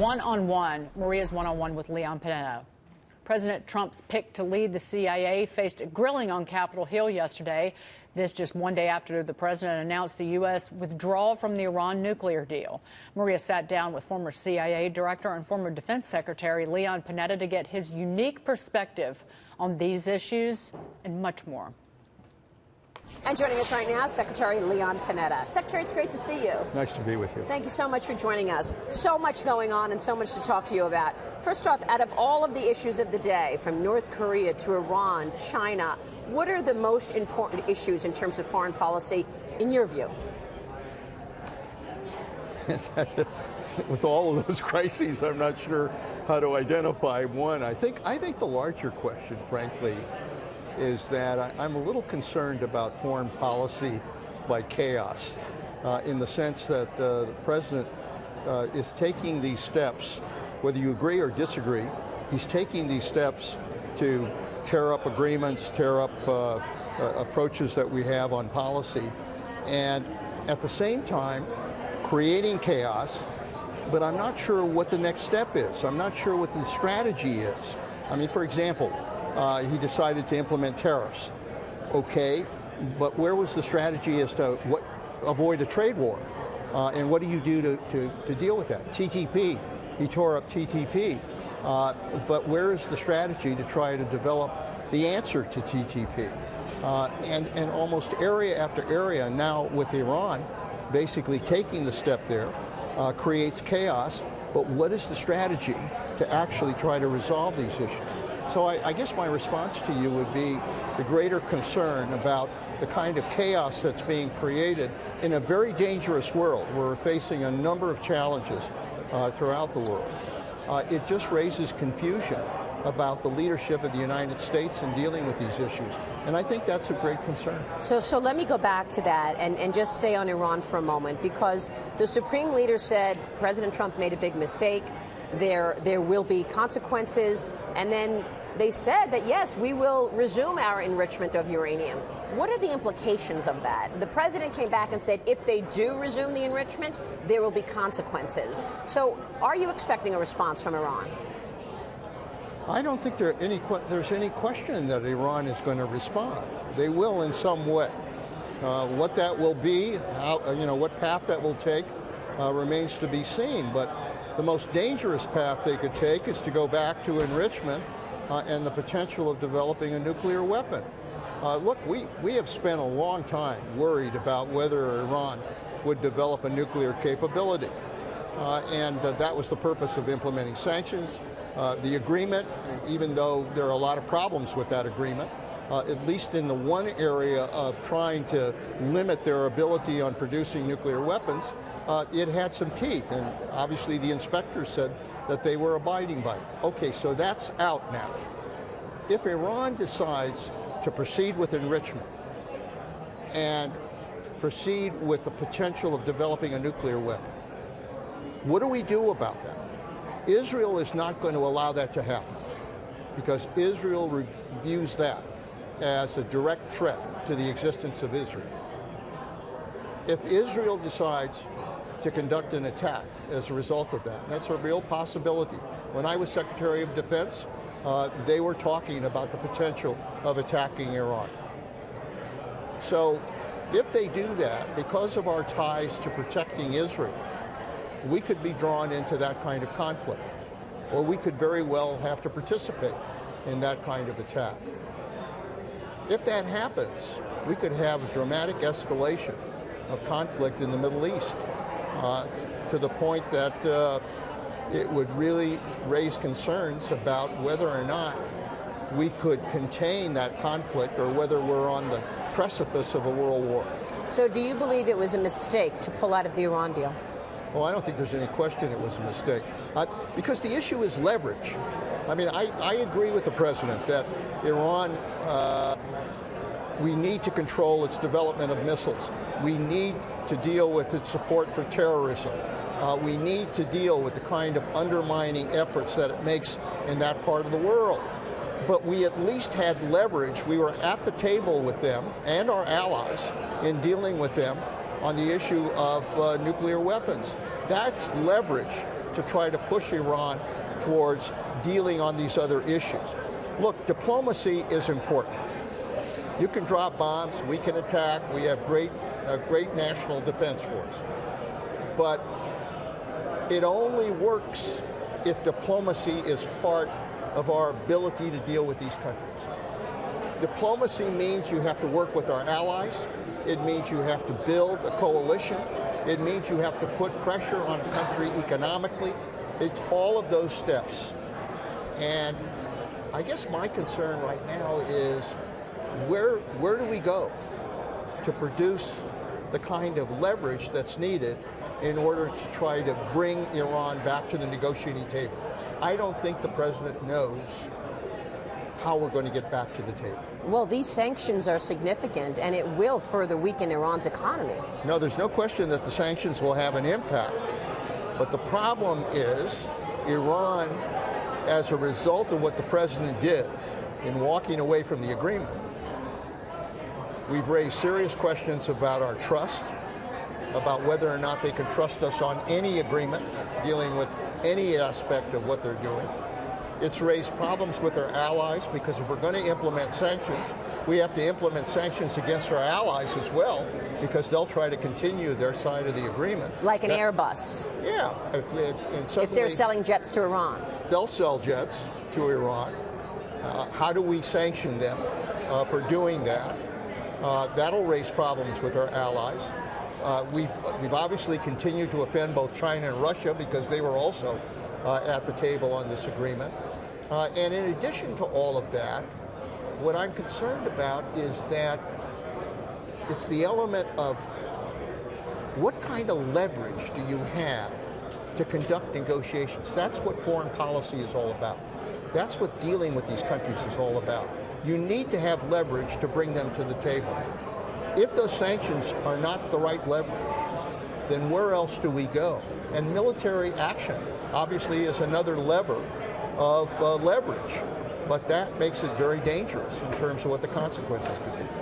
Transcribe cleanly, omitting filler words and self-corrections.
One-on-one, Maria's one-on-one with Leon Panetta. President Trump's pick to lead the CIA faced a grilling on Capitol Hill yesterday. This just one day after the president announced the U.S. withdrawal from the Iran nuclear deal. Maria sat down with former CIA director and former Defense Secretary Leon Panetta to get his unique perspective on these issues and much more. And joining us right now, Secretary Leon Panetta. Secretary, it's great to see you. Nice to be with you. Thank you so much for joining us. So much going on and so much to talk to you about. First off, out of all of the issues of the day, from North Korea to Iran, China, what are the most important issues in terms of foreign policy, in your view? With all of those crises, I'm not sure how to identify one. I think the larger question, frankly, is that I'm a little concerned about foreign policy by chaos, in the sense that the president is taking these steps, whether you agree or disagree, he's taking these steps to tear up agreements, tear up approaches that we have on policy, and at the same time creating chaos, but I'm not sure what the next step is. I'm not sure what the strategy is. I mean, for example, he decided to implement tariffs. Okay, but where was the strategy as to avoid a trade war? And what do you do to deal with that? TTP, he tore up TTP. But where is the strategy to try to develop the answer to TTP? And almost area after area now with Iran basically taking the step there creates chaos. But what is the strategy to actually try to resolve these issues? So I guess my response to you would be the greater concern about the kind of chaos that's being created in a very dangerous world where we're facing a number of challenges throughout the world. It just raises confusion about the leadership of the United States in dealing with these issues. And I think that's a great concern. So let me go back to that and just stay on Iran for a moment, because the Supreme Leader said President Trump made a big mistake. There will be consequences, and then they said that, yes, we will resume our enrichment of uranium. What are the implications of that? The president came back and said if they do resume the enrichment, there will be consequences. So are you expecting a response from Iran? I don't think there's any question that Iran is going to respond. They will in some way. What that will be, what path that will take remains to be seen. But the most dangerous path they could take is to go back to enrichment and the potential of developing a nuclear weapon. Look, we have spent a long time worried about whether Iran would develop a nuclear capability. And that was the purpose of implementing sanctions. The agreement, even though there are a lot of problems with that agreement, at least in the one area of trying to limit their ability on producing nuclear weapons, it had some teeth, and obviously the inspectors said that they were abiding by it. Okay, so that's out now. If Iran decides to proceed with enrichment and proceed with the potential of developing a nuclear weapon, what do we do about that? Israel is not going to allow that to happen, because Israel views that as a direct threat to the existence of Israel. If Israel decides to conduct an attack as a result of that, that's a real possibility. When I was Secretary of Defense, they were talking about the potential of attacking Iran. So if they do that, because of our ties to protecting Israel, we could be drawn into that kind of conflict, or we could very well have to participate in that kind of attack. If that happens, we could have a dramatic escalation of conflict in the Middle East, to the point that it would really raise concerns about whether or not we could contain that conflict, or whether we're on the precipice of a world war. So do you believe it was a mistake to pull out of the Iran deal? Well, I don't think there's any question it was a mistake, because the issue is leverage. I mean, I agree with the president that Iran, we need to control its development of missiles. We need to deal with its support for terrorism. We need to deal with the kind of undermining efforts that it makes in that part of the world. But we at least had leverage. We were at the table with them and our allies in dealing with them on the issue of nuclear weapons. That's leverage to try to push Iran towards dealing on these other issues. Look, diplomacy is important. You can drop bombs, we can attack, we have a great national defense force. But it only works if diplomacy is part of our ability to deal with these countries. Diplomacy means you have to work with our allies. It means you have to build a coalition. It means you have to put pressure on a country economically. It's all of those steps. And I guess my concern right now is where do we go to produce the kind of leverage that's needed in order to try to bring Iran back to the negotiating table. I don't think the president knows how we're going to get back to the table. Well, these sanctions are significant, and it will further weaken Iran's economy. No, there's no question that the sanctions will have an impact. But the problem is Iran, as a result of what the president did in walking away from the agreement, we've raised serious questions about our trust, about whether or not they can trust us on any agreement dealing with any aspect of what they're doing. It's raised problems with our allies because if we're going to implement sanctions, we have to implement sanctions against our allies as well because they'll try to continue their side of the agreement. Like an Airbus. Yeah. If they're selling jets to Iran. They'll sell jets to Iran. How do we sanction them for doing that? That'll raise problems with our allies. We've obviously continued to offend both China and Russia because they were also at the table on this agreement. And in addition to all of that, what I'm concerned about is that it's the element of what kind of leverage do you have to conduct negotiations? That's what foreign policy is all about. That's what dealing with these countries is all about. You need to have leverage to bring them to the table. If those sanctions are not the right leverage, then where else do we go? And military action obviously is another lever of leverage, but that makes it very dangerous in terms of what the consequences could be.